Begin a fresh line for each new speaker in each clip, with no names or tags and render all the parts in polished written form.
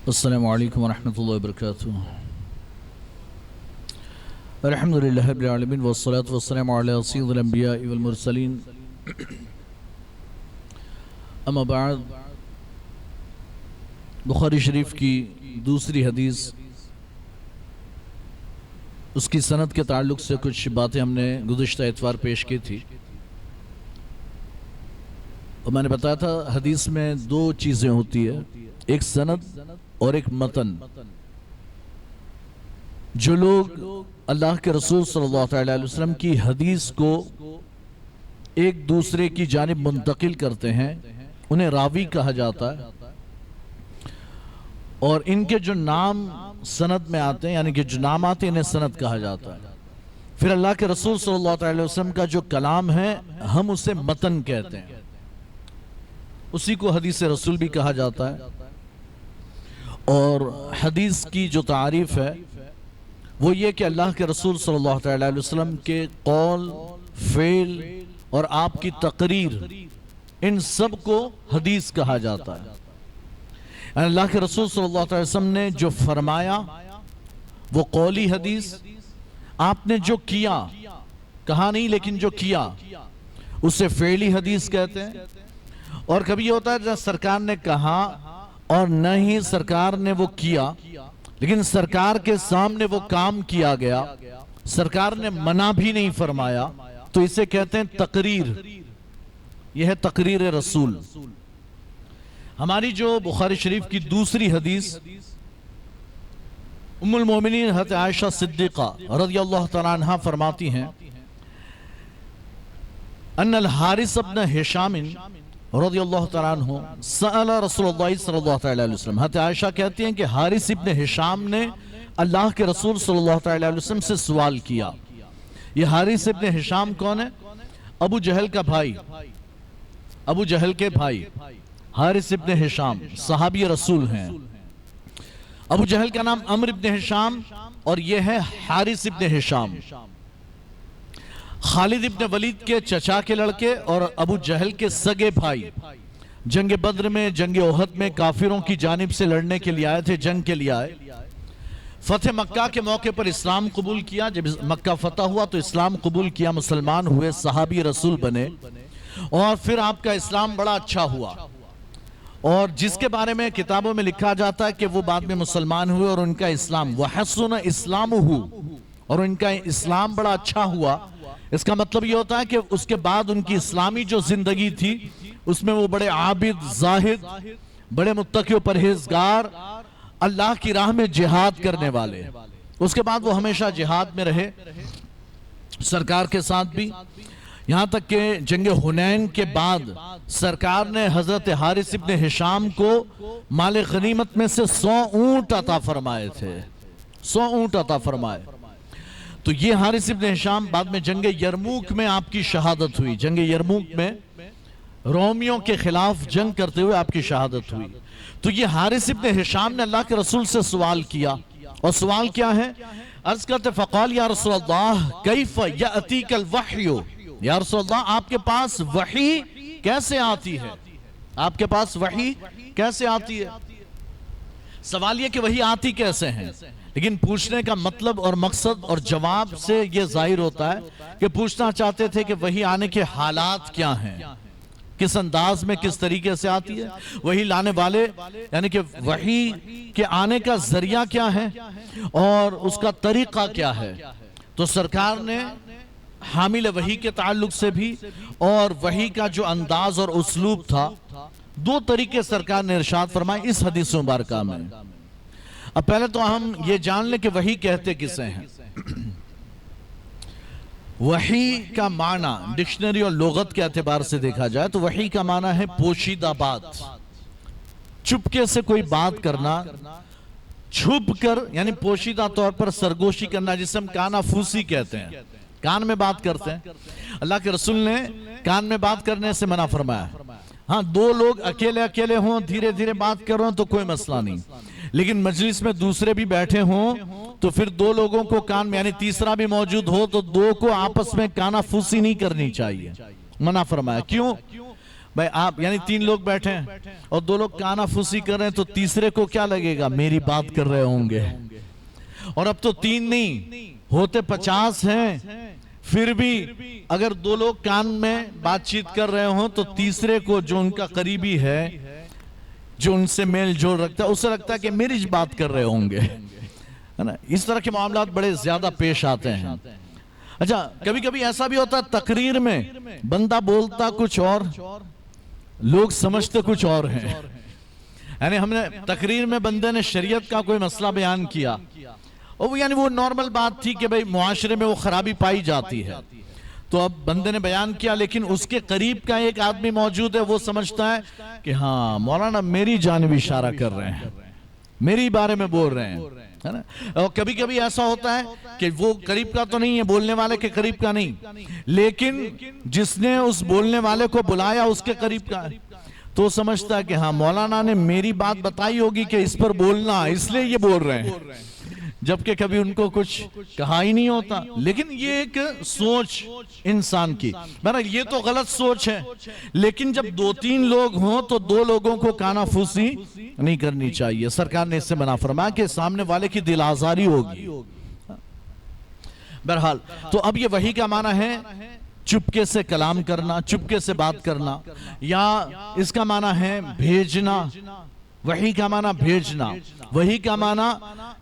السلام علیکم ورحمۃ اللہ وبرکاتہ۔ الحمدللہ رب العالمین والصلاة والسلام علی سید الانبیاء والمرسلین، اما بعد، بخاری شریف کی دوسری حدیث، اس کی سند کے تعلق سے کچھ باتیں ہم نے گزشتہ اتوار پیش کی تھی، اور میں نے بتایا تھا حدیث میں دو چیزیں ہوتی ہیں، ایک سند اور ایک متن۔ جو لوگ اللہ کے رسول صلی اللہ علیہ وسلم کی حدیث کو ایک دوسرے کی جانب منتقل کرتے ہیں انہیں راوی کہا جاتا ہے، اور ان کے جو نام سند میں آتے ہیں، یعنی کہ جو نام آتے ہیں، انہیں سند کہا جاتا ہے۔ پھر اللہ کے رسول صلی اللہ علیہ وسلم کا جو کلام ہے ہم اسے متن کہتے ہیں، اسی کو حدیث رسول بھی کہا جاتا ہے۔ اور حدیث کی جو تعریف ہے وہ یہ کہ اللہ کے رسول صلی اللہ علیہ وسلم کے قول، فعل اور آپ کی تقریر، ان سب کو حدیث کہا جاتا ہے۔ یعنی اللہ کے رسول صلی اللہ علیہ وسلم نے جو فرمایا وہ قولی حدیث، آپ نے جو کیا، کہا نہیں لیکن جو کیا، اسے فعلی حدیث کہتے ہیں۔ اور کبھی یہ ہوتا ہے جب سرکار نے کہا اور نہ ہی سرکار نے وہ کیا، لیکن سرکار کے سامنے وہ کام کیا گیا، سرکار نے منع بھی نہیں فرمایا، تو اسے کہتے ہیں تقریر۔ یہ ہے تقریر رسول۔ ہماری جو بخاری شریف کی دوسری حدیث، ام المومنین حضرت عائشہ صدیقہ رضی اللہ تعالیٰ عنہ فرماتی ہیں، ان الحارث ابن ہشام رضی اللہ تعالیٰ عنہ سأل رسول اللہ صلی اللہ علیہ وسلم، حضرت عائشہ کہتی ہیں کہ حارث ابن ہشام نے اللہ کے رسول صلی اللہ علیہ وسلم سے سوال کیا۔ یہ حارث ابن ہشام کون ہے؟ ابو جہل کا بھائی، ابو جہل کے بھائی حارث ابن ہشام صحابی رسول ہیں۔ ابو جہل کا نام عمرو ابن ہشام اور یہ ہے حارث ابن ہشام، خالد ابن ولید کے چچا کے لڑکے اور ابو جہل کے سگے بھائی۔ جنگ بدر میں، جنگ احد میں کافروں کی جانب سے لڑنے کے لیے آئے تھے، جنگ کے لیے آئے۔ فتح مکہ کے موقع پر اسلام قبول کیا، جب مکہ فتح ہوا تو اسلام قبول کیا، مسلمان ہوئے، صحابی رسول بنے، اور پھر آپ کا اسلام بڑا اچھا ہوا، اور جس کے بارے میں کتابوں میں لکھا جاتا ہے کہ وہ بعد میں مسلمان ہوئے اور ان کا اسلام وَحَسُنَ إِسْلَامُهُ، اور ان کا اسلام بڑا اچھا ہوا۔ اس کا مطلب یہ ہوتا ہے کہ اس کے بعد ان کی اسلامی جو زندگی تھی اس میں وہ بڑے عابد، زاہد، بڑے متقی و پرہیزگار، اللہ کی راہ میں جہاد کرنے والے، اس کے بعد وہ ہمیشہ جہاد میں رہے سرکار کے ساتھ بھی، یہاں تک کہ جنگ حنین کے بعد سرکار نے حضرت حارث ابن ہشام کو مال غنیمت میں سے 100 اونٹ عطا فرمائے تھے، 100 اونٹ عطا فرمائے۔ تو یہ حارث ابن ہشام بعد میں جنگ یرموک میں آپ کی شہادت ہوئی، جنگ یرموک میں رومیوں کے خلاف جنگ کرتے ہوئے آپ کی شہادت ہوئی۔ تو یہ حارث ابن ہشام نے اللہ کے رسول سے سوال کیا، اور سوال کیا ہے؟ عرض کرتے فقال یا رسول اللہ کیف یأتیک الوحی، یا رسول اللہ آپ کے پاس وحی کیسے آتی ہے؟ آپ کے پاس وحی کیسے آتی ہے؟ سوال یہ کہ وحی آتی کیسے ہیں، لیکن پوچھنے کا مطلب اور مقصد اور جواب سے یہ ظاہر ہوتا ہے کہ پوچھنا چاہتے تھے کہ وحی آنے کے حالات کیا ہیں، کس انداز میں، کس طریقے سے آتی ہے، وحی لانے والے یعنی کہ وحی کے آنے کا ذریعہ کیا ہے اور اس کا طریقہ کیا ہے۔ تو سرکار نے حامل وحی کے تعلق سے بھی اور وحی کا جو انداز اور اسلوب تھا، دو طریقے سرکار نے ارشاد فرمائے اس حدیث مبارکہ میں۔ اب پہلے تو ہم یہ جان لیں کہ وحی کہتے کسے ہیں۔ وحی کا معنی ڈکشنری اور لغت کے اعتبار سے دیکھا جائے تو وحی کا معنی ہے پوشیدہ بات، چپکے سے کوئی بات کرنا، چھپ کر، یعنی پوشیدہ طور پر سرگوشی کرنا، جسے ہم کانا پھوسی کہتے ہیں، کان میں بات کرتے ہیں۔ اللہ کے رسول نے کان میں بات کرنے سے منع فرمایا۔ ہاں، دو لوگ اکیلے اکیلے ہوں، دھیرے دھیرے بات کر رہے ہوں تو کوئی مسئلہ نہیں، لیکن مجلس میں دوسرے بھی بیٹھے ہوں تو پھر دو لوگوں کو کان میں، یعنی تیسرا بھی موجود ہو تو دو کو آپس میں کانا پھوسی نہیں کرنی چاہیے، منع فرمایا۔ کیوں؟ بھائی آپ یعنی 3 لوگ بیٹھے ہیں اور 2 لوگ کانا پھوسی کر رہے ہیں تو تیسرے کو کیا لگے گا؟ میری بات کر رہے ہوں گے. اور اب تو 3 نہیں ہوتے 50 ہیں، پھر بھی اگر 2 لوگ کان میں بات چیت کر رہے ہوں تو تیسرے کو جو ان کا قریبی ہے، جو ان سے میل جول رکھتا ہے، اسے لگتا ہے کہ میری بات کر رہے ہوں گے. اس طرح کے معاملات بڑے زیادہ پیش آتے ہیں. اچھا کبھی کبھی ایسا بھی ہوتا ہے تقریر میں بندہ بولتا کچھ اور لوگ سمجھتے کچھ اور ہیں. یعنی ہم نے تقریر میں بندے نے شریعت کا کوئی مسئلہ بیان کیا اور یعنی وہ نارمل بات تھی کہ بھئی معاشرے میں وہ خرابی پائی جاتی ہے، تو اب بندے نے بیان کیا، لیکن اس کے قریب کا ایک آدمی موجود ہے، وہ سمجھتا ہے کہ ہاں مولانا میری جانب اشارہ کر رہے ہیں، میری بارے میں بول رہے ہیں. اور کبھی کبھی ایسا ہوتا ہے کہ وہ قریب کا تو نہیں ہے، بولنے والے کے قریب کا نہیں، لیکن جس نے اس بولنے والے کو بلایا اس کے قریب کا ہے، تو سمجھتا ہے کہ ہاں مولانا نے میری بات بتائی ہوگی کہ اس پر بولنا، اس لیے یہ بول رہے ہیں، جبکہ کبھی ان کو کچھ کہا ہی نہیں ہوتا. لیکن یہ ایک سوچ انسان کی، بہرحال یہ تو غلط سوچ ہے، لیکن جب 2-3 لوگ ہوں تو 2 لوگوں کو کانا پھوسی نہیں کرنی چاہیے. سرکار نے اس سے منع فرمایا کہ سامنے والے کی دل آزاری ہوگی. بہرحال تو اب یہ وحی کا معنی ہے چپکے سے کلام کرنا، چپکے سے بات کرنا، یا اس کا معنی ہے بھیجنا. وحی کا معنی بھیجنا، وحی کا معنی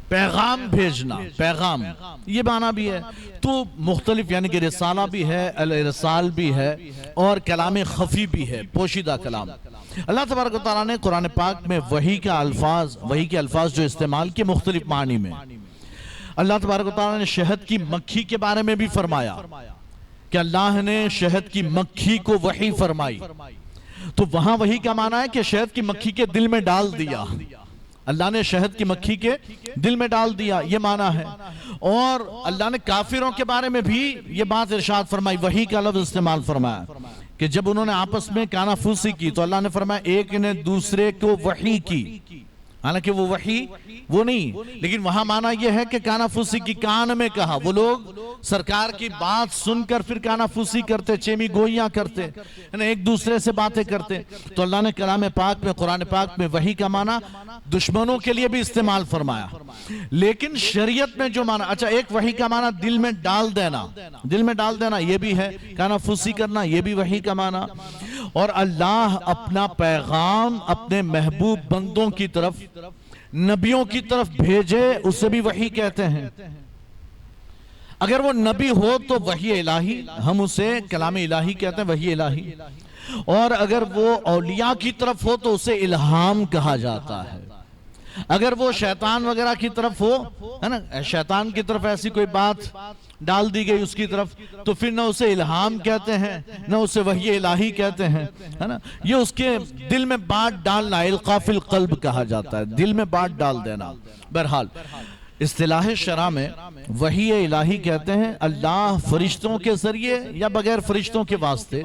پیغام بھیجنا، پیغام یہ معنی بھی ہے. تو مختلف یعنی کہ رسالہ بھی ہے، الرسال بھی ہے، اور کلام خفی بھی ہے، پوشیدہ کلام. اللہ تبارک و تعالیٰ نے قرآن پاک میں وحی کے الفاظ جو استعمال کیے مختلف معنی میں. اللہ تبارک و تعالیٰ نے شہد کی مکھی کے بارے میں بھی فرمایا کہ اللہ نے شہد کی مکھی کو وحی فرمائی. تو وہاں وحی کا معنی ہے کہ شہد کی مکھی کے دل میں ڈال دیا، اللہ نے شہد کی مکھی کے دل میں ڈال دیا، یہ معنی ہے. اور اللہ نے کافروں کے بارے میں بھی یہ بات ارشاد فرمائی، وحی کا لفظ استعمال فرمایا کہ جب انہوں نے آپس میں کانا پھوسی کی تو اللہ نے فرمایا ایک نے دوسرے کو وحی کی. حالانکہ وہ وحی وہ نہیں، لیکن وہاں معنی یہ ہے کہ کانا پھوسی کی، کان میں کہا. وہ لوگ سرکار کی بات سن کر پھر کانا پھوسی کرتے، چیمی گوئیاں کرتے، ایک دوسرے سے باتیں کرتے. تو اللہ نے کلام پاک میں، قرآن پاک میں وحی کا معنی دشمنوں کے لیے بھی استعمال فرمایا. لیکن شریعت میں جو معنی، اچھا ایک وحی کا معنی دل میں ڈال دینا، دل میں ڈال دینا یہ بھی ہے، کانا پھوسی کرنا یہ بھی وحی کا معنی. اور اللہ اپنا پیغام اپنے محبوب بندوں کی طرف، نبیوں کی طرف بھیجے، اسے بھی وحی کہتے ہیں. اگر وہ نبی ہو تو وحی الہی، ہم اسے کلام الہی کہتے ہیں، وحی الہی. اور اگر وہ اولیاء کی طرف ہو تو اسے الہام کہا جاتا ہے. اگر وہ شیطان وغیرہ کی طرف ہو، ہے نا، شیطان کی طرف ایسی کوئی بات ڈال دی گئی اس کی طرف، تو پھر نہ اسے الہام کہتے ہیں نہ اسے وحی الہی کہتے ہیں، ہے نا. یہ اس کے دل میں بات ڈالنا، القاء فی القلب کہا جاتا ہے، دل میں بات ڈال دینا. بہرحال اصطلاح شرع میں وحی الہی کہتے ہیں اللہ فرشتوں کے ذریعے یا بغیر فرشتوں کے واسطے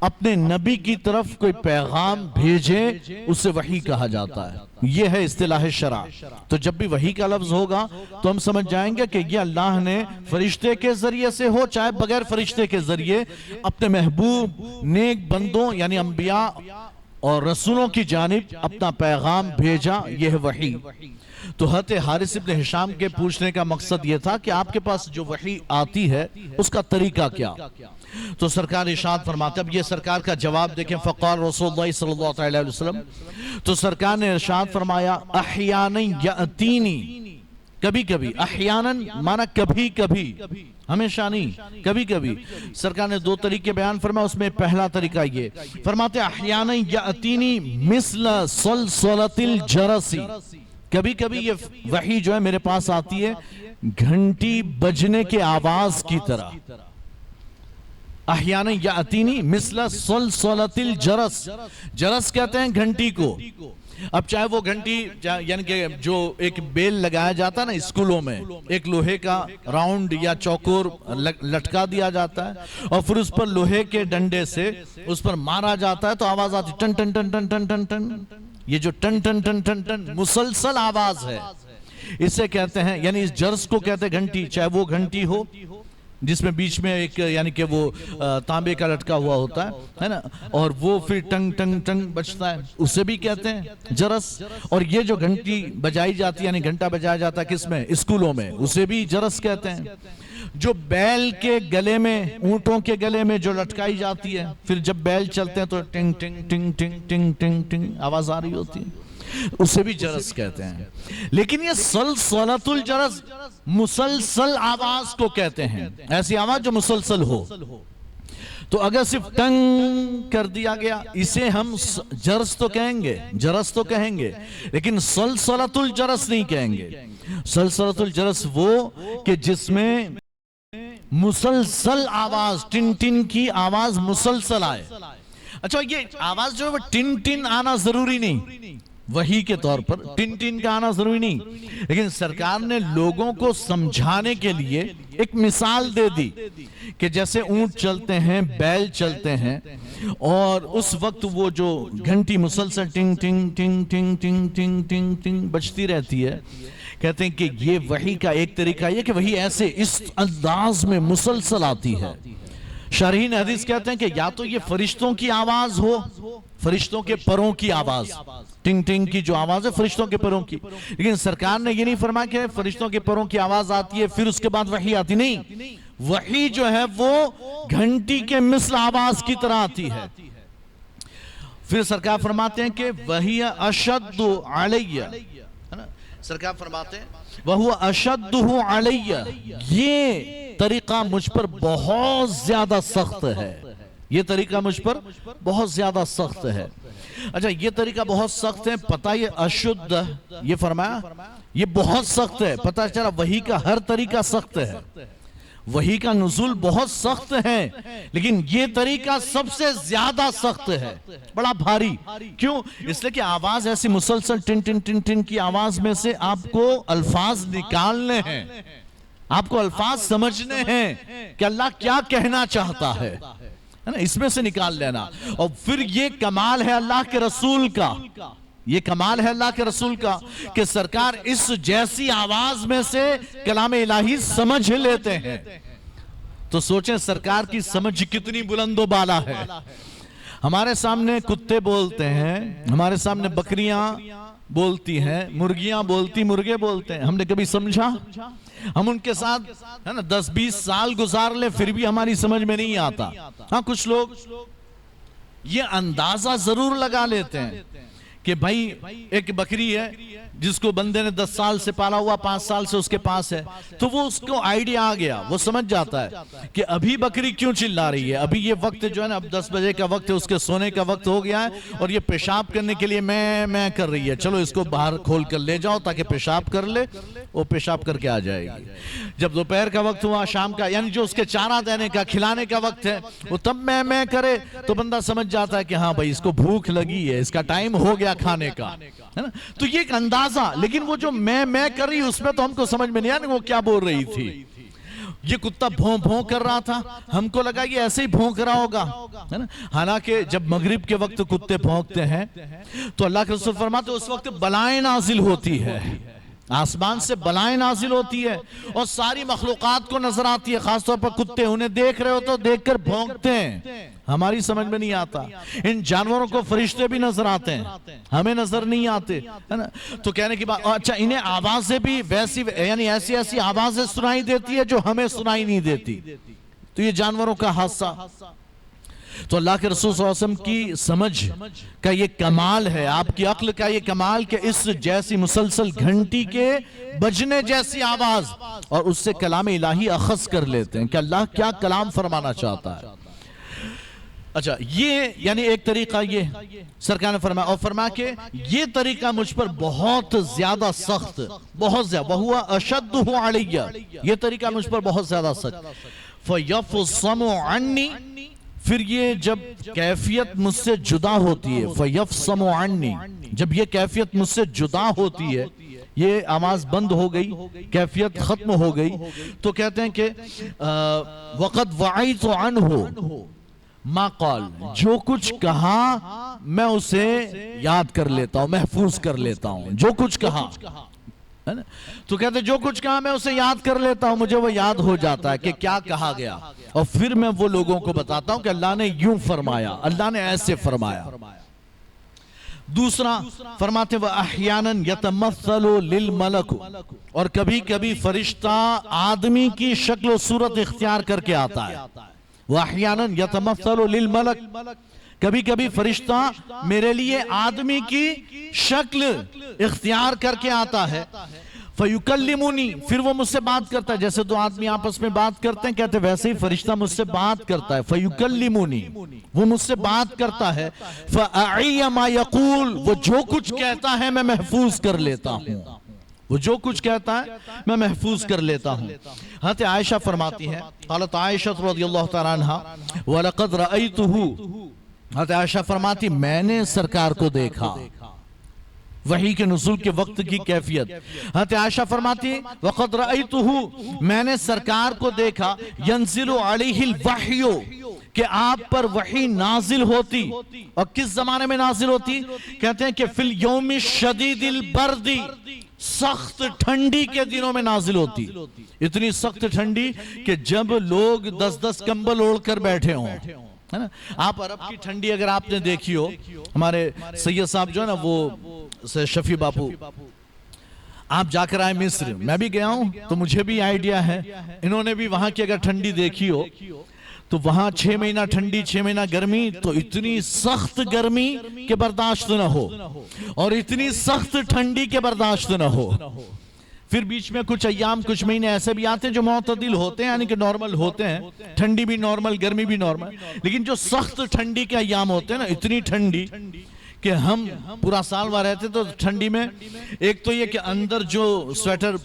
اپنے نبی کی طرف کوئی پیغام بھیجے، اسے وحی کہا جاتا ہے. یہ ہے اصطلاح شرع. تو جب بھی وحی کا لفظ ہوگا تو ہم سمجھ جائیں گے کہ یہ اللہ نے فرشتے کے ذریعے سے ہو چاہے بغیر فرشتے کے ذریعے اپنے محبوب نیک بندوں یعنی انبیاء اور رسولوں کی جانب اپنا پیغام بھیجا، یہ ہے وحی. تو حضرت حارث ابن ہشام کے پوچھنے کا مقصد یہ تھا کہ آپ کے پاس جو وحی آتی ہے اس کا طریقہ کیا؟ تو سرکار ارشاد فرماتے، اب یہ سرکار کا جواب دیکھیں، فقال رسول اللہ صلی اللہ علیہ وسلم، تو سرکار نے ارشاد فرمایا احیانا یأتینی، کبھی کبھی، احیانا مانا کبھی کبھی، ہمیشہ نہیں، کبھی کبھی. سرکار نے 2 طریقے بیان فرمایا، اس میں پہلا طریقہ یہ فرماتے احیانا یأتینی مثل صلصلۃ الجرس، کبھی کبھی یہ وحی جو ہے میرے پاس آتی ہے گھنٹی بجنے کے آواز کی طرح. احیانا یأتینی مثل صلصلۃ الجرس، جرس کہتے ہیں گھنٹی کو. اب چاہے وہ گھنٹی یعنی کہ جو ایک بیل لگایا جاتا ہے نا اسکولوں میں، ایک لوہے کا راؤنڈ یا چوکور لٹکا دیا جاتا ہے اور پھر اس پر لوہے کے ڈنڈے سے اس پر مارا جاتا ہے تو آواز آتی ٹن ٹن ٹن ٹن ٹن ٹن ٹن. یہ جو ٹن ٹن ٹن ٹن ٹن مسلسل آواز ہے، اسے کہتے ہیں، یعنی اس جرس کو کہتے ہیں گھنٹی. چاہے وہ گھنٹی ہو جس میں بیچ میں ایک یعنی کہ وہ تانبے کا لٹکا ہوا ہوتا ہے نا، اور وہ پھر ٹنگ ٹنگ ٹنگ بجتا ہے، اسے بھی کہتے ہیں جرس۔ اور یہ جو گھنٹی بجائی جاتی ہے یعنی گھنٹا بجایا جاتا ہے کس میں؟ اسکولوں میں، اسے بھی جرس کہتے ہیں۔ جو بیل کے گلے میں، اونٹوں کے گلے میں جو لٹکائی جاتی ہے، پھر جب بیل چلتے ہیں تو ٹنگ ٹنگ ٹنگ ٹنگ ٹنگ ٹنگ ٹنگ آواز آ رہی ہوتی ہے، اسے بھی جرس کہتے ہیں۔ لیکن یہ سلسلۃ الجرس مسلسل آواز کو کہتے ہیں، ایسی آواز جو مسلسل ہو۔ تو اگر صرف ٹنگ کر دیا گیا اسے ہم جرس تو کہیں گے، جرس تو کہیں گے، لیکن سلسلۃ الجرس نہیں کہیں گے۔ سلسلۃ الجرس وہ کہ جس میں مسلسل آواز، ٹن ٹن کی آواز مسلسل آئے۔ اچھا یہ آواز جو ہے وہ ٹن ٹن آنا ضروری نہیں، وحی کے طور پر ٹن ٹن کا آنا ضروری نہیں، لیکن سرکار نے لوگوں کو سمجھانے کے لیے ایک مثال دے دی کہ جیسے اونٹ چلتے ہیں، بیل چلتے ہیں، اور اس وقت وہ جو گھنٹی مسلسل ٹنگ ٹنگ ٹنگ ٹنگ ٹنگ ٹنگ ٹنگ ٹنگ بجتی رہتی ہے، کہتے ہیں کہ یہ وحی کا ایک طریقہ یہ کہ وحی ایسے اس انداز میں مسلسل آتی ہے۔ شارحین حدیث کہتے ہیں کہ یا تو یہ فرشتوں کی آواز ہو، فرشتوں کے پروں کی آواز، ٹنگ ٹنگ کی جو آواز ہے فرشتوں کے پروں کی، لیکن سرکار نے یہ نہیں فرمایا کہ فرشتوں کے پروں کی آواز آتی ہے پھر اس کے بعد وحی آتی، نہیں، وحی جو ہے وہ گھنٹی کے مثل آواز کی طرح آتی ہے۔ پھر سرکار فرماتے ہیں کہ وحی اشد علیہ، سرکار فرماتے ہیں وَهُوَ أَشَدُّهُ عَلَيَّ، یہ طریقہ مجھ پر بہت زیادہ سخت ہے، یہ طریقہ مجھ پر بہت زیادہ سخت ہے۔ اچھا یہ طریقہ بہت سخت ہے، پتہ یہ اشد یہ فرمایا یہ بہت سخت ہے، پتہ چلا وحی کا ہر طریقہ سخت ہے، وحی کا نزول بہت سخت ہے، لیکن یہ طریقہ سب سے زیادہ سخت ہے، بڑا بھاری۔ کیوں؟ اس لئے کہ آواز ایسی مسلسل ٹن ٹن ٹن ٹن کی آواز میں سے آپ کو الفاظ نکالنے ہیں، آپ کو الفاظ سمجھنے ہیں کہ اللہ کیا کہنا چاہتا ہے، اس میں سے نکال لینا۔ اور پھر یہ کمال ہے اللہ کے رسول کا، یہ کمال ہے اللہ کے رسول کا کہ سرکار اس جیسی آواز میں سے کلام الہی سمجھ لیتے ہیں۔ تو سوچیں سرکار کی سمجھ کتنی بلند و بالا ہے۔ ہمارے سامنے کتے بولتے ہیں، ہمارے سامنے بکریاں بولتی ہیں، مرغیاں بولتی، مرغے بولتے ہیں، ہم نے کبھی سمجھا؟ ہم ان کے ساتھ 10-20 سال گزار لے پھر بھی ہماری سمجھ میں نہیں آتا۔ ہاں کچھ لوگ یہ اندازہ ضرور لگا لیتے ہیں کہ بھائی ایک بکری ہے جس کو بندے نے 10 سال سے پالا ہوا، 5 سال سے اس کے پاس ہے، تو وہ اس کو آئیڈیا آ گیا، وہ سمجھ جاتا ہے کہ ابھی بکری کیوں چلا رہی ہے، ابھی یہ وقت جو ہے نا اب 10 بجے کا وقت ہے، اس کے سونے کا وقت ہو گیا ہے اور یہ پیشاب کرنے کے لیے میں کر رہی ہے، چلو اس کو باہر کھول کر لے جاؤ تاکہ پیشاب کر لے، وہ پیشاب کر کے آ جائے گی۔ جب دوپہر کا وقت ہوا، شام کا، یعنی جو اس کے چارہ دینے کا، کھلانے کا وقت ہے، وہ تب میں کرے تو بندہ سمجھ جاتا ہے کہ ہاں بھائی اس کو بھوک لگی ہے، اس کا ٹائم ہو گیا کھانے کا، ہے نا؟ تو یہ ایک اندازہ، لیکن وہ جو میں کر رہی اس میں تو ہم کو سمجھ میں نہیں آیا وہ کیا بول رہی تھی۔ یہ کتا بھون کر رہا تھا، ہم کو لگا یہ ایسے ہی بھونک رہا ہوگا، ہے نا؟ حالانکہ جب مغرب کے وقت کتے بھونکتے ہیں تو اللہ کے رسول فرماتے ہیں اس وقت بلائیں نازل ہوتی ہے، آسمان سے بلائیں نازل ہوتی ہے اور ساری مخلوقات کو نظر آتی ہے، خاص طور پر کتے، انہیں دیکھ رہے ہو تو دیکھ کر بھونکتے ہیں، ہماری سمجھ میں نہیں آتا۔ ان جانوروں کو فرشتے بھی نظر آتے ہیں، ہمیں نظر نہیں آتے، ہے نا؟ تو کہنے کی بات، اچھا انہیں آوازیں بھی ویسی، یعنی ایسی آوازیں سنائی دیتی ہے جو ہمیں سنائی نہیں دیتی، تو یہ جانوروں کا حادثہ۔ تو اللہ کے رسول صلی اللہ علیہ وسلم کی سمجھ کا یہ کمال ہے، آپ کی عقل کا یہ کمال کہ اس جیسی مسلسل گھنٹی کے بجنے جیسی آواز اور اس سے کلام الہی اخذ کر لیتے ہیں کہ اللہ کیا کلام فرمانا چاہتا ہے۔ اچھا یہ یعنی ایک طریقہ یہ سرکار نے فرمایا، اور فرمایا کہ یہ طریقہ مجھ پر بہت زیادہ سخت، بہت زیادہ، وَهُوَ أَشَدُّهُ عَلَيَّ، یہ طریقہ مجھ پر بہت زیادہ سخت، فَيَفْصَمُ عَنِّي، پھر یہ جب کیفیت مجھ سے جدا ہوتی ہے، فَيَفْصَمُ عَنِّي، جب یہ کیفیت مجھ سے جدا ہوتی ہے، یہ آواز بند ہو گئی، کیفیت ختم ہو گئی، تو کہتے ہیں کہ وَقَدْ وَعَيْتُ عَنْهُ ما قال، جو کچھ کہا میں اسے یاد کر لیتا ہوں، محفوظ کر لیتا ہوں، جو کچھ کہا ہے نا؟ تو کہتے جو کچھ کہا میں اسے یاد کر لیتا ہوں، مجھے وہ یاد ہو جاتا ہے کہ کیا کہا گیا، اور پھر میں وہ لوگوں کو بتاتا ہوں کہ اللہ نے یوں فرمایا، اللہ نے ایسے فرمایا۔ دوسرا فرماتے وَأَحْيَانًا يَتَمَثَّلُ لِلْمَلَكُ، اور کبھی کبھی فرشتہ آدمی کی شکل و صورت اختیار کر کے آتا ہے۔ وَأَحْيَانًا يَتَمَثَّلُ لِلْمَلَكُ، کبھی کبھی فرشتہ میرے لیے آدمی کی شکل اختیار کر کے آتا ہے۔ فَيُكَلِّمُنِي، پھر وہ مجھ سے بات کرتا ہے، جیسے دو آدمی آپس میں بات کرتے ہیں، کہتے ہیں ویسے ہی فرشتہ مجھ سے بات کرتا ہے۔ فَيُكَلِّمُنِي، وہ مجھ سے بات کرتا ہے۔ فَأَعِيَّ مَا يَقُول، وہ جو کچھ کہتا ہے میں محفوظ کر لیتا ہوں، وہ جو کچھ کہتا ہے میں محفوظ کر لیتا ہوں۔ حضرت عائشہ فرماتی ہے، قالت عائشہ رضی اللہ تعالیٰ عنہ وَلَقَدْ رَأَيْتُهُ، حضرت عائشہ فرماتی میں نے سرکار کو دیکھا، وحی کے نزول کے وقت کی کیفیت۔ حضرت عائشہ فرماتی وَقَدْ رَأَيْتُهُ، میں نے سرکار کو دیکھا، يَنزِلُ عَلَيْهِ الْوَحْيُ، کہ آپ پر وحی نازل ہوتی، اور کس زمانے میں نازل ہوتی؟ کہتے ہیں کہ فِي الْيَوْمِ الشَّدِيدِ الْبَرْدِ، سخت ٹھنڈی کے دنوں میں نازل ہوتی، اتنی سخت ٹھنڈی کہ جب لوگ 10 کمبل اوڑھ کر بیٹھے ہوں۔ آپ عرب کی ٹھنڈی اگر آپ نے دیکھی ہو، ہمارے سید صاحب جو ہے نا وہ شفیع باپو، آپ جا کر آئے مصر، میں بھی گیا ہوں تو مجھے بھی آئیڈیا ہے، انہوں نے بھی وہاں کی اگر ٹھنڈی دیکھی ہو تو وہاں 6 مہینہ ٹھنڈی 6 مہینہ گرمی، تو اتنی سخت گرمی کے برداشت نہ ہو اور اتنی سخت ٹھنڈی کے برداشت نہ ہو۔ پھر بیچ میں کچھ ایام کچھ مہینے ایسے بھی آتے ہیں جو معتدل ہوتے ہیں، یعنی کہ نارمل ہوتے ہیں، ٹھنڈی بھی نارمل گرمی بھی نارمل، لیکن جو سخت ٹھنڈی کے ایام ہوتے ہیں نا، اتنی ٹھنڈی کہ ہم پورا سال وہاں رہتے تو ٹھنڈی میں ایک تو یہ کہ اندر جو سویٹر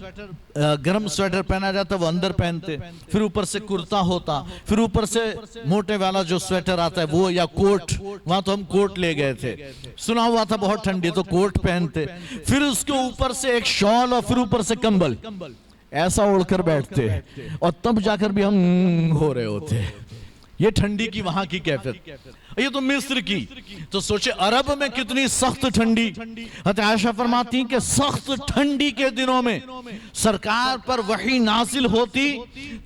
گرم سویٹر پہنا جاتا وہ اندر پہنتے، پھر اوپر سے کرتا ہوتا، پھر اوپر سے موٹے والا جو سویٹر آتا ہے وہ، یا کوٹ، وہاں تو ہم کوٹ لے گئے تھے، سنا ہوا تھا بہت ٹھنڈی تو کوٹ پہنتے، پھر اس کے اوپر سے ایک شال اور پھر اوپر سے کمبل ایسا اوڑھ کر بیٹھتے، اور تب جا کر بھی ہم ہو رہے ہوتے۔ یہ ٹھنڈی کی وہاں کی کیفیت، یہ تو مصر کی، تو سوچے عرب میں کتنی سخت ٹھنڈی۔ حضرت عائشہ فرماتی ہیں کہ سخت ٹھنڈی کے دنوں میں سرکار پر وحی نازل ہوتی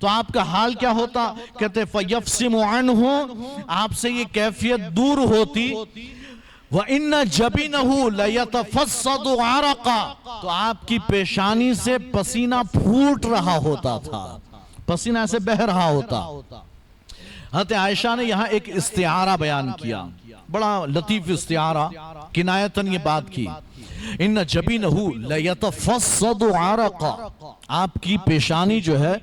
تو آپ کا حال کیا ہوتا؟ کہتے فَيَفْسِمُ عَنْهُ، آپ سے یہ کیفیت دور ہوتی، وَإِنَّ جَبِنَهُ لَيَتَفَصَّدُ عَرَقًا، تو آپ کی پیشانی سے پسینہ پھوٹ رہا ہوتا تھا، پسینہ ایسے بہ رہا ہوتا۔ حضرت عائشہ نے یہاں ایک استعارہ بیان کیا، بڑا لطیف استعارہ، کنایتاً یہ بات کی، ان جبینہو لیتفصد عرقا، آپ کی پیشانی جو ہے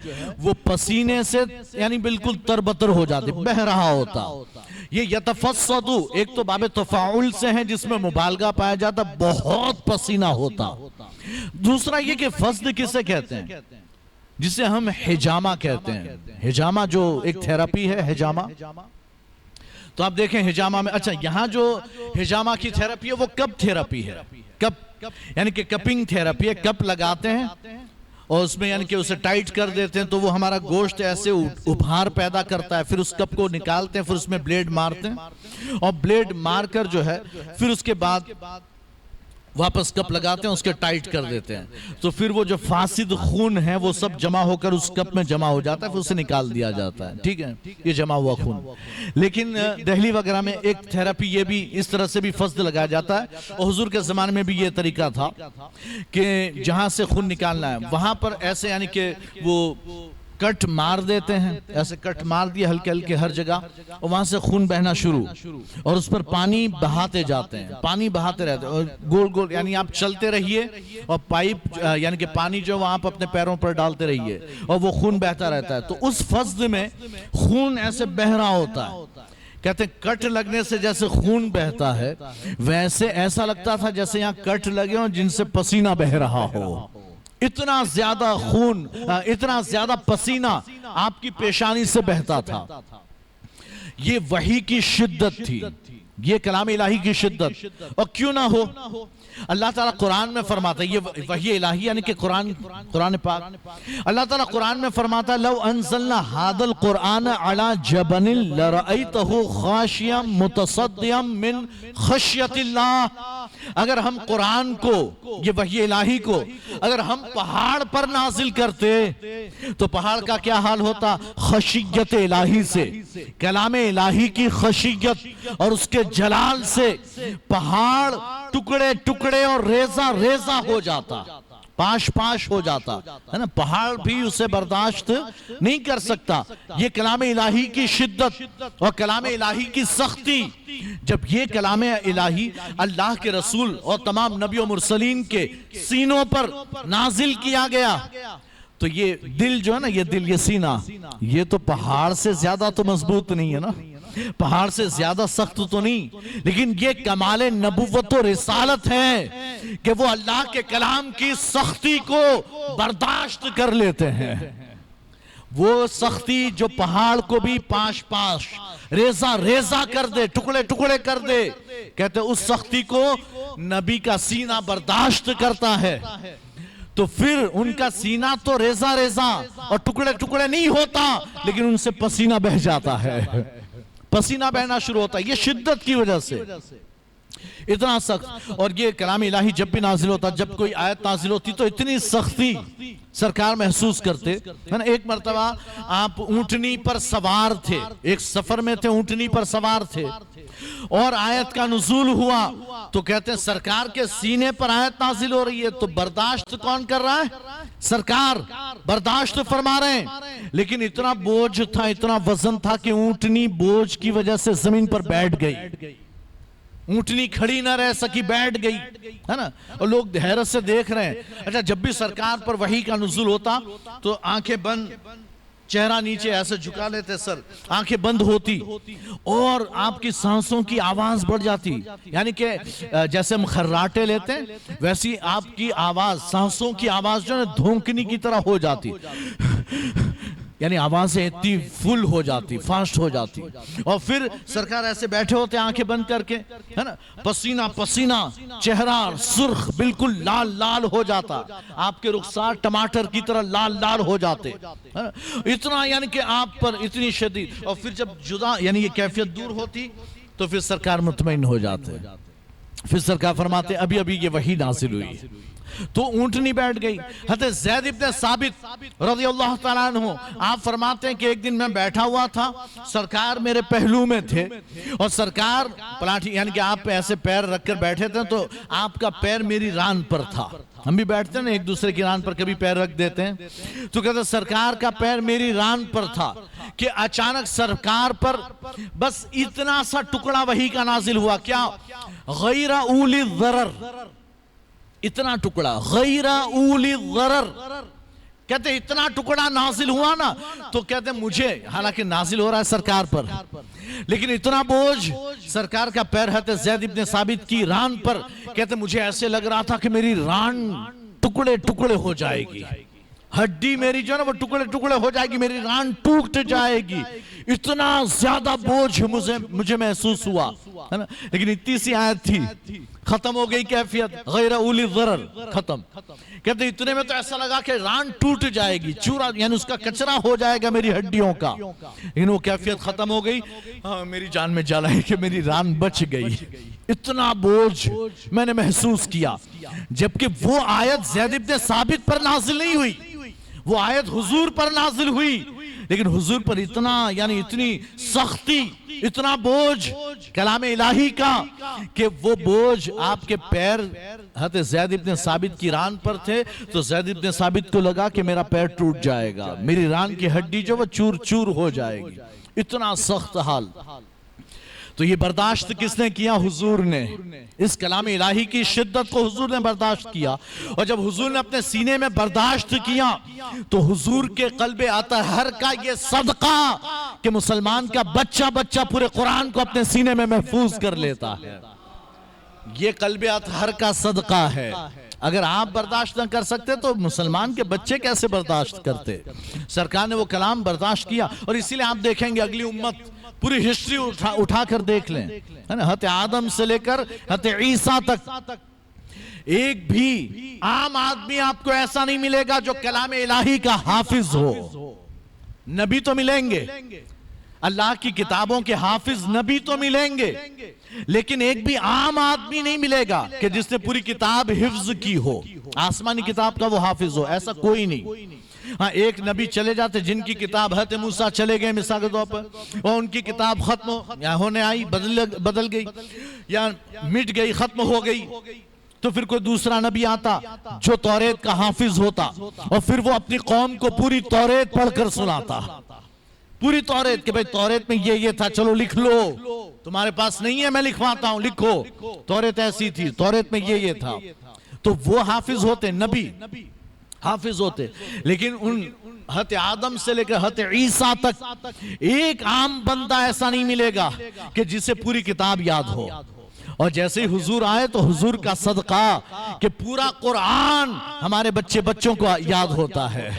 وہ پسینے سے یعنی بالکل تربتر ہو جاتی، بہ رہا ہوتا۔ یہ یتفصدو ایک تو باب تفاعل سے ہے جس میں مبالغہ پایا جاتا، بہت پسینہ ہوتا۔ دوسرا یہ کہ فصد کسے کہتے ہیں؟ جسے ہم حجامہ کہتے ہیں، حجامہ جو ایک تھیراپی ہے، حجامہ، تو آپ دیکھیں حجامہ میں، اچھا یہاں جو حجامہ کی تھیراپی ہے وہ کپ تھیراپی ہے، کپ یعنی کہ کپنگ تھیراپی ہے، کپ لگاتے ہیں اور اس میں یعنی کہ اسے ٹائٹ کر دیتے ہیں تو وہ ہمارا گوشت ایسے ابھار پیدا کرتا ہے، پھر اس کپ کو نکالتے ہیں، پھر اس میں بلیڈ مارتے ہیں اور بلیڈ مار کر جو ہے پھر اس کے بعد واپس کپ لگاتے ہیں، اس کے ٹائٹ کر دیتے ہیں، تو پھر وہ جو فاسد خون ہے وہ سب جمع ہو کر اس کپ میں جمع ہو جاتا ہے، پھر اسے نکال دیا جاتا ہے، ٹھیک ہے، یہ جمع ہوا خون۔ لیکن دہلی وغیرہ میں ایک تھیراپی یہ بھی اس طرح سے بھی فصد لگایا جاتا ہے، اور حضور کے زمانے میں بھی یہ طریقہ تھا کہ جہاں سے خون نکالنا ہے وہاں پر ایسے یعنی کہ وہ کٹ مار دیتے ہیں، ایسے کٹ مار دیے ہلکے ہلکے ہر جگہ، اور وہاں سے خون بہنا شروع، اور اس پر پانی بہاتے جاتے ہیں، پانی بہاتے رہتے ہیں، اور گول گول یعنی آپ چلتے رہیے اور پائپ یعنی کہ پانی جو آپ اپنے پیروں پر ڈالتے رہیے اور وہ خون بہتا رہتا ہے، تو اس فصد میں خون ایسے بہ رہا ہوتا ہے۔ کہتے ہیں کٹ لگنے سے جیسے خون بہتا ہے ویسے ایسا لگتا تھا جیسے یہاں کٹ لگے ہوں جن سے پسینہ بہ رہا ہو، اتنا زیادہ خون، اتنا زیادہ پسینہ آپ کی پیشانی سے بہتا تھا۔ یہ وحی کی شدت تھی، یہ کلام الہی کی شدت، اور کیوں نہ ہو، اللہ تعالیٰ قرآن میں فرماتا ہے، یہ وحی الہی یعنی کہ قرآن پاک، اللہ تعالیٰ قرآن میں فرماتا ہے لو انزلنا هذا القرآن على جبل لرأيته خاشعا متصدعا من خشیت اللہ، اگر ہم قرآن کو، یہ وحی الہی کو اگر ہم پہاڑ پر نازل کرتے تو پہاڑ کا کیا حال ہوتا؟ خشیت الہی سے، کلام الہی کی خشیت اور اس کے جلال سے پہاڑ ٹکڑے ٹکڑے اور ریزہ ریزہ ہو جاتا، پاش پاش ہو جاتا ہے نا، پہاڑ بھی اسے برداشت نہیں کر سکتا۔ یہ کلام الہی کی شدت اور کلام الہی کی سختی، جب یہ کلام الہی اللہ کے رسول اور تمام نبی و مرسلین کے سینوں پر نازل کیا گیا تو یہ دل جو ہے نا، یہ دل، یہ سینہ، یہ تو پہاڑ سے زیادہ تو مضبوط نہیں ہے نا، پہاڑ سے زیادہ سخت تو نہیں، لیکن یہ کمال نبوت و رسالت ہے کہ وہ اللہ کے کلام کی سختی کو برداشت کر لیتے ہیں۔ وہ سختی جو پہاڑ کو بھی پاش پاش، ریزہ ریزہ کر دے، ٹکڑے ٹکڑے کر دے، کہتے اس سختی کو نبی کا سینہ برداشت کرتا ہے۔ تو پھر ان کا سینہ تو ریزہ ریزہ اور ٹکڑے ٹکڑے نہیں ہوتا، لیکن ان سے پسینہ بہہ جاتا ہے، پسینہ بہنا شروع ہوتا ہے، یہ شدت کی وجہ سے اتنا سخت۔ اور یہ کلام الہی جب بھی نازل ہوتا، جب کوئی آیت نازل ہوتی تو اتنی سختی سرکار محسوس کرتے۔ ایک مرتبہ آپ اونٹنی پر سوار تھے، ایک سفر میں تھے، اونٹنی پر سوار تھے اور آیت کا نزول ہوا تو کہتے ہیں سرکار کے سینے پر آیت نازل ہو رہی ہے تو برداشت کون کر رہا ہے؟ سرکار برداشت فرما رہے ہیں، لیکن اتنا بوجھ تھا، اتنا وزن تھا کہ اونٹنی بوجھ کی وجہ سے زمین پر بیٹھ گئی، اونٹنی کھڑی نہ رہ سکی، بیٹھ گئی ہے نا، اور لوگ حیرت سے دیکھ رہے ہیں۔ اچھا، جب بھی سرکار پر وحی کا نزول ہوتا تو آنکھیں بند، چہرہ نیچے ایسے جھکا لیتے، سر آنکھیں بند ہوتی اور آپ کی سانسوں کی آواز بڑھ جاتی، یعنی کہ جیسے ہم خراٹے لیتے ہیں ویسی آپ کی آواز، سانسوں کی آواز جو ہے دھونکنی کی طرح ہو جاتی، یعنی آوازیں اتنی فل ہو جاتی، فاسٹ ہو جاتی، اور پھر سرکار ایسے بیٹھے ہوتے ہیں آنکھیں بند کر کے، ہے نا، پسینہ پسینہ، چہرہ سرخ بالکل لال لال ہو جاتا، آپ کے رخسار ٹماٹر کی طرح لال لال ہو جاتے، اتنا یعنی کہ آپ پر اتنی شدید۔ اور پھر جب جدا یعنی یہ کیفیت دور ہوتی تو پھر سرکار مطمئن ہو جاتے، پھر سرکار فرماتے ابھی ابھی یہ وحی نازل ہوئی، تو اونٹنی بیٹھ گئی۔ حضرت زید ابن ثابت رضی اللہ تعالیٰ عنہ آپ فرماتے ہیں کہ ایک دن میں بیٹھا ہوا تھا، سرکار میرے پہلو میں تھے اور سرکار پلاٹھی یعنی کہ آپ ایسے پیر رکھ کر بیٹھے تھے تو آپ کا پیر میری ران پر تھا، ہم بھی بیٹھتے ہیں نا ایک دوسرے کی ران پر کبھی پیر رکھ دیتے ہیں، تو کہتے ہیں سرکار کا پیر میری ران پر تھا کہ اچانک سرکار پر بس اتنا سا ٹکڑا وحی کا نازل ہوا، کیا؟ غیر اولی ضرر، اتنا ٹکڑا، غیر اولی ضرر، کہتے ہیں اتنا ٹکڑا نازل ہوا نا، تو کہتے ہیں مجھے، حالانکہ نازل ہو رہا ہے سرکار پر، لیکن اتنا بوجھ سرکار کا پیر حضرت زید ابن ثابت کی ران پر، کہتے ہیں مجھے ایسے لگ رہا تھا کہ میری ران ٹکڑے ٹکڑے ہو جائے گی، ہڈی میری جو ہے نا وہ ٹکڑے ٹکڑے ہو جائے گی، میری ران ٹوٹ جائے گی، اتنا زیادہ بوجھ مجھے محسوس ہوا، لیکن اتنی سی آیت تھی، ختم ہو گئی کیفیت، غیر اولی ضرر، ختم۔ کہتے اتنے میں تو ایسا لگا کہ ران ٹوٹ جائے گی، چورا یعنی اس کا کچرا ہو جائے گا میری ہڈیوں کا، لیکن وہ کیفیت ختم ہو گئی، میری جان میں جالا ہے کہ میری ران بچ گئی، اتنا بوجھ میں نے محسوس کیا۔ جبکہ وہ آیت زید ابن ثابت پر نازل نہیں ہوئی، وہ آیت حضور پر نازل ہوئی، لیکن حضور پر اتنا یعنی اتنی سختی، اتنا بوجھ کلام الہی کا کہ وہ بوجھ آپ کے پیر حضرت زید ابن ثابت کی ران پر تھے تو زید ابن ثابت کو لگا کہ میرا پیر ٹوٹ جائے گا، میری ران کی ہڈی جو وہ چور چور ہو جائے گی، اتنا سخت حال۔ تو یہ برداشت کس نے کیا؟ حضور نے، اس کلام الہی کی شدت کو حضور نے برداشت کیا، اور جب حضور نے اپنے سینے میں برداشت کیا تو حضور کے قلب اطہر کا یہ صدقہ کہ مسلمان کا بچہ بچہ پورے قرآن کو اپنے سینے میں محفوظ کر لیتا ہے، یہ قلب اطہر کا صدقہ ہے۔ اگر آپ برداشت نہ کر سکتے تو مسلمان کے بچے کیسے برداشت کرتے؟ سرکار نے وہ کلام برداشت کیا، اور اسی لئے آپ دیکھیں گے اگلی امت پوری ہسٹری اٹھا کر دیکھ لیں، حضرت آدم سے لے کر حضرت عیسیٰ تک ایک بھی عام آدمی آپ کو ایسا نہیں ملے گا جو کلام الہی کا حافظ ہو۔ نبی تو ملیں گے، اللہ کی کتابوں کے حافظ نبی تو ملیں گے، لیکن ایک بھی عام آدمی نہیں ملے گا کہ جس نے پوری کتاب حفظ کی ہو، آسمانی کتاب کا وہ حافظ ہو، ایسا کوئی نہیں۔ ہاں ایک نبی چلے جاتے جن کی کتاب حضرت موسیٰ چلے گئے مثال کے طور پر، اور ان کی کتاب ختم یا ہونے آئی، بدل گئی یا مٹ گئی، ختم ہو گئی، تو پھر کوئی دوسرا نبی آتا جو توریت کا حافظ ہوتا، اور پھر وہ اپنی قوم کو پوری توریت پڑھ کر سناتا، پوری توریت کہ بھئی توریت میں یہ تھا، چلو لکھ لو، تمہارے پاس نہیں ہے میں لکھواتا ہوں، لکھو، توریت ایسی تھی، توریت میں یہ تھا۔ تو وہ حافظ ہوتے، نبی حافظ ہوتے، لیکن ان حضرت آدم سے لے کر حضرت عیسیٰ تک ایک عام بندہ ایسا نہیں ملے گا کہ جسے پوری کتاب یاد ہو۔ اور جیسے ہی حضور آئے تو حضور کا صدقہ کہ پورا قرآن ہمارے بچوں کو یاد ہوتا ہے،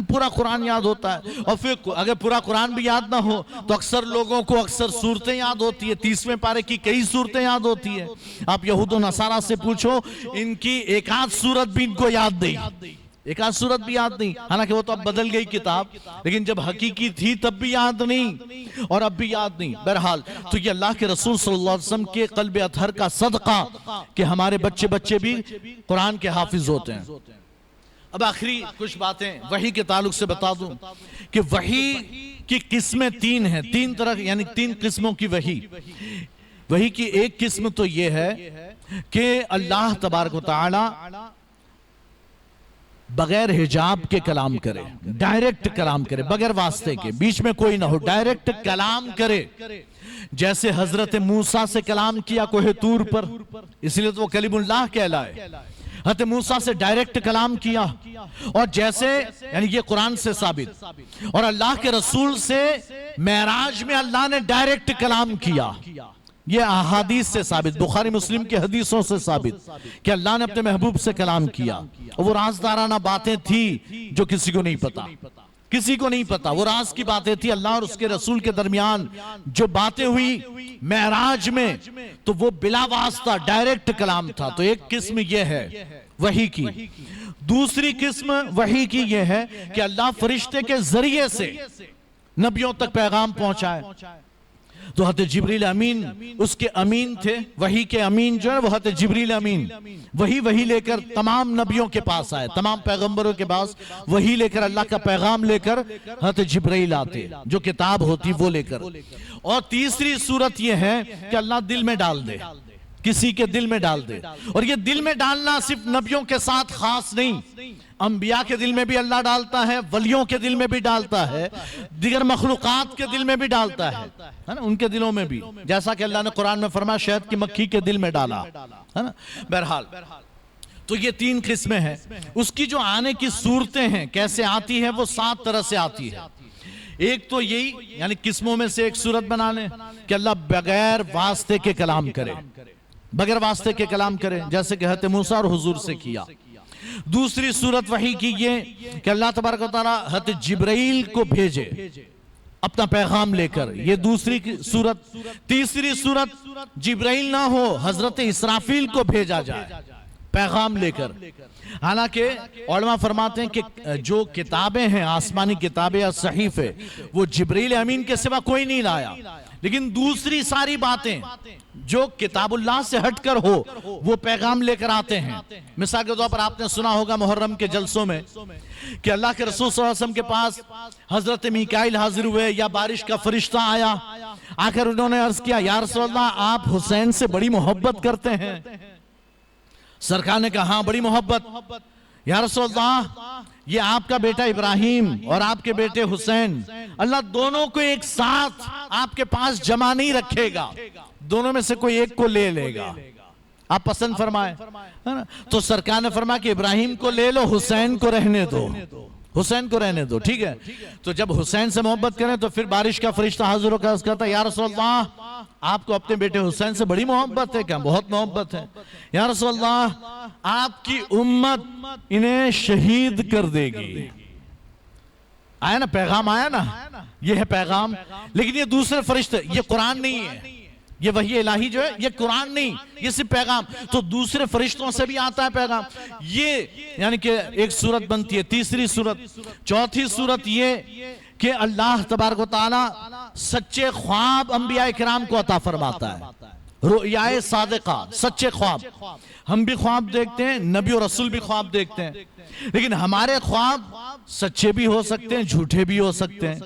پورا قرآن یاد ہوتا ہے۔ اور پھر اگر پورا قرآن بھی یاد نہ ہو تو اکثر لوگوں کو اکثر صورتیں یاد ہوتی ہے، 30ویں پارے کی کئی صورتیں یاد ہوتی ہے۔ آپ یہود و نصارہ سے پوچھو، ان کی ایک آدھ صورت بھی ان کو یاد نہیں، ایک آدھ صورت بھی یاد نہیں، حالانکہ وہ تو اب بدل گئی کتاب، لیکن جب حقیقی تھی تب بھی یاد نہیں اور اب بھی یاد نہیں۔ بہرحال تو یہ اللہ کے رسول صلی اللہ علیہ وسلم کے قلب اطہر کا صدقہ کہ ہمارے بچے بھی قرآن کے حافظ ہوتے ہیں۔ اب آخری کچھ باتیں وحی کے تعلق سے بتا دوں کہ وحی کی قسمیں 3 ہیں، 3 طرح، یعنی 3 قسموں کی وحی کی ایک قسم تو یہ ہے کہ اللہ تبارک و تعالی بغیر حجاب کے کلام کرے، ڈائریکٹ کلام کرے، بغیر واسطے کے، بیچ میں کوئی نہ ہو، ڈائریکٹ کلام کرے، جیسے حضرت موسیٰ سے کلام کیا کوہ طور پر، اس لیے تو وہ کلیم اللہ کہلائے، حضرت موسیٰ سے ڈائریکٹ کلام کیا، اور جیسے یعنی یہ قرآن سے ثابت، اور اللہ کے رسول سے معراج میں اللہ نے ڈائریکٹ کلام کیا، یہ احادیث سے ثابت، بخاری مسلم کے حدیثوں سے ثابت کہ اللہ نے اپنے محبوب سے کلام کیا، اور وہ رازدارانہ باتیں تھی جو کسی کو نہیں پتا، کسی کو نہیں پتا، وہ راز کی باتیں تھی اللہ اور اس کے رسول کے درمیان جو باتیں ہوئی معراج میں، تو وہ بلا واسطہ ڈائریکٹ کلام تھا۔ تو ایک قسم یہ ہے وحی کی۔ دوسری قسم وحی کی یہ ہے کہ اللہ فرشتے کے ذریعے سے نبیوں تک پیغام پہنچائے، تو حضرت جبریل امین اس کے امین تھے، وحی کے امین جو ہے وہ حضرت جبریل امین وحی لے کر تمام نبیوں کے پاس آئے، تمام پیغمبروں کے پاس وحی لے کر، اللہ کا پیغام لے کر حضرت جبریل آتے، جو کتاب ہوتی وہ لے کر۔ اور تیسری صورت یہ ہے کہ اللہ دل میں ڈال دے، کسی کے دل میں ڈال دے، اور یہ دل میں ڈالنا صرف نبیوں کے ساتھ خاص نہیں، انبیاء کے دل میں بھی اللہ ڈالتا ہے، ولیوں کے دل میں بھی ڈالتا ہے، دیگر مخلوقات کے دل میں بھی ڈالتا ہے ان کے دلوں میں بھی، جیسا کہ اللہ نے قرآن میں فرمایا شہد کی مکھی کے دل میں ڈالا ہے نا۔ بہرحال تو یہ 3 قسمیں ہیں، اس کی جو آنے کی صورتیں ہیں کیسے آتی ہے وہ 7 طرح سے آتی ہے۔ ایک تو یہی یعنی قسموں میں سے ایک صورت بنا لیں کہ اللہ بغیر واسطے کے کلام کرے، بغیر واسطے کے کلام کرے، جیسے کہ حضرت موسیٰ اور حضور سے کیا۔ دوسری صورت وحی کی یہ کہ اللہ تبارک و تعالیٰ حضرت جبرائیل کو بھیجے اپنا پیغام لے کر، یہ دوسری صورت۔ تیسری صورت جبرائیل نہ ہو، حضرت اسرافیل کو بھیجا جائے پیغام لے کر۔ حالانکہ علماء فرماتے ہیں کہ جو کتابیں ہیں آسمانی کتابیں یا صحیفے وہ جبرائیل امین کے سوا کوئی نہیں لایا، لیکن دوسری ساری باتیں جو کتاب اللہ سے ہٹ کر ہو وہ پیغام لے کر آتے ہیں۔ مثال کے طور پر آپ نے سنا ہوگا محرم کے جلسوں میں کہ اللہ کے رسول صلی اللہ علیہ وسلم کے پاس حضرت میکائیل حاضر ہوئے یا بارش کا فرشتہ آیا، آ کر انہوں نے عرض کیا یا رسول اللہ آپ حسین سے بڑی محبت کرتے ہیں؟ سرکار نے کہا ہاں بڑی محبت۔ یا رسول اللہ یہ آپ کا بیٹا ابراہیم اور آپ کے بیٹے حسین، اللہ دونوں کو ایک ساتھ آپ کے پاس جمع نہیں رکھے گا، دونوں میں سے کوئی ایک کو لے لے گا، آپ پسند فرمائے۔ تو سرکار نے فرمایا کہ ابراہیم کو لے لو، حسین کو رہنے دو، حسین کو رہنے دو، ٹھیک ہے۔ تو جب حسین سے محبت کریں تو پھر بارش کا فرشتہ حاضر ہو کر عرض کرتا ہے یا رسول اللہ آپ کو اپنے بیٹے حسین سے بڑی محبت ہے کیا؟ بہت محبت ہے۔ یا رسول اللہ آپ کی امت انہیں شہید کر دے گی۔ آیا نا پیغام، آیا نا، یہ ہے پیغام۔ لیکن یہ دوسرے فرشتے، یہ قرآن نہیں ہے، یہ وحی الہی جو ہے یہ قرآن نہیں، یہ صرف پیغام۔ تو دوسرے فرشتوں سے بھی آتا ہے پیغام، یہ یعنی کہ ایک صورت بنتی ہے۔ تیسری صورت، چوتھی صورت یہ کہ اللہ تبارک و تعالی سچے خواب انبیاء کرام کو عطا فرماتا ہے، رؤیائے صادقہ، سچے خواب۔ ہم بھی خواب دیکھتے ہیں، نبی اور رسول بھی خواب دیکھتے ہیں، لیکن ہمارے خواب سچے بھی ہو سکتے ہیں، جھوٹے بھی ہو سکتے ہیں۔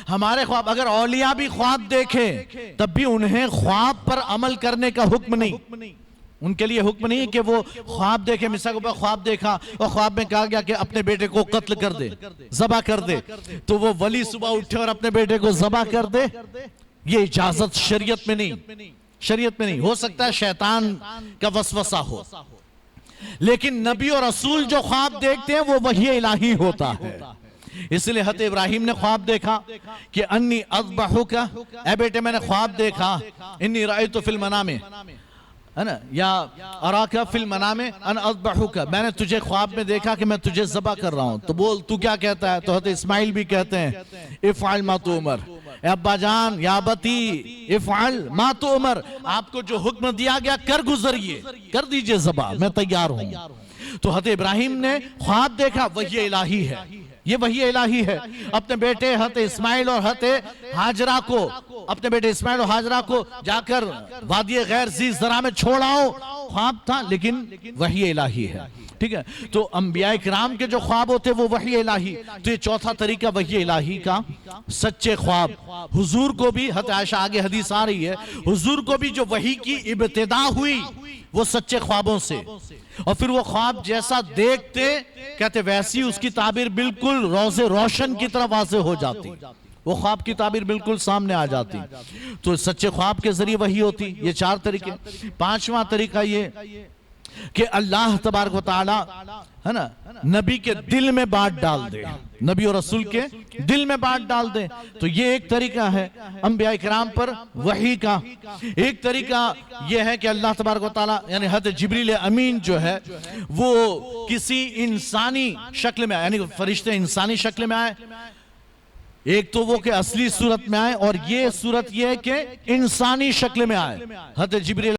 ہمارے خواب، اگر اولیاء بھی خواب دیکھیں تب بھی انہیں خواب پر عمل کرنے کا حکم نہیں، ان کے لیے حکم نہیں ہے کہ وہ خواب دیکھیں۔ مثال کو خواب دیکھا اور خواب میں کہا گیا کہ اپنے بیٹے کو قتل کر دے، ذبح کر دے، تو وہ ولی صبح اٹھے اور اپنے بیٹے کو ذبح کر دے، یہ اجازت شریعت میں نہیں، شریعت میں نہیں۔ ہو سکتا ہے شیطان کا وسوسہ ہو، لیکن نبی اور رسول جو خواب دیکھتے ہیں وہ وحی الہی ہوتا ہے۔ اس لئے حضرت ابراہیم نے خواب دیکھا کہ انی اذبحک، اے بیٹے میں نے خواب دیکھا، انی رأیت فی المنام، ہے نا، یا اراک فی المنام ان اذبحک، میں نے تجھے خواب میں دیکھا کہ میں تجھے ذبح کر رہا ہوں۔ تو بول تو کیا کہتا ہے؟ تو حضرت اسماعیل بھی کہتے ہیں افعل ما تؤمر، اے ابا جان، یا بتی افعل ما تؤمر، آپ کو جو حکم دیا گیا کر گزریے، کر دیجئے ذبح، میں تیار ہوں۔ تو حضرت ابراہیم نے خواب دیکھا، وحی الہی ہے، یہ وحی الہی ہے۔ اپنے بیٹے حضرت اسماعیل اور حضرت ہاجرہ کو، اپنے بیٹے اسماعیل اور ہاجرہ کو جا کر وادی غیر ذی زرع میں چھوڑاؤ، خواب تھا لیکن وحی الہی ہے، ٹھیک ہے۔ تو انبیاء کرام کے جو خواب ہوتے وہ وحی الہی۔ تو یہ چوتھا طریقہ وحی الہی کا، سچے خواب۔ حضور کو بھی، حضرت عائشہ آگے حدیث آ رہی ہے، حضور کو بھی جو وحی کی ابتدا ہوئی وہ سچے خوابوں سے، اور پھر وہ خواب جیسا دیکھتے کہتے ویسی اس کی تعبیر بالکل روز روشن کی طرح واضح ہو جاتی، وہ خواب کی تعبیر بالکل سامنے آ جاتی۔ تو سچے خواب کے ذریعے وحی ہوتی۔ یہ چار طریقے۔ پانچواں طریقہ یہ کہ اللہ تبارک و تعالی، ہے نا، نبی کے دل میں بات ڈال دے، نبی اور رسول کے دل میں بات ڈال دے۔ تو یہ ایک طریقہ ہے انبیاء کرام پر وحی کا۔ ایک طریقہ یہ ہے کہ اللہ تبارک و تعالی، یعنی حضرت جبریل امین جو ہے وہ کسی انسانی شکل میں آئے، یعنی فرشتے انسانی شکل میں آئے۔ ایک تو وہ کہ اصلی صورت میں آئے، اور یہ صورت یہ ہے کہ انسانی شکل میں آئے۔ حضرت جبریل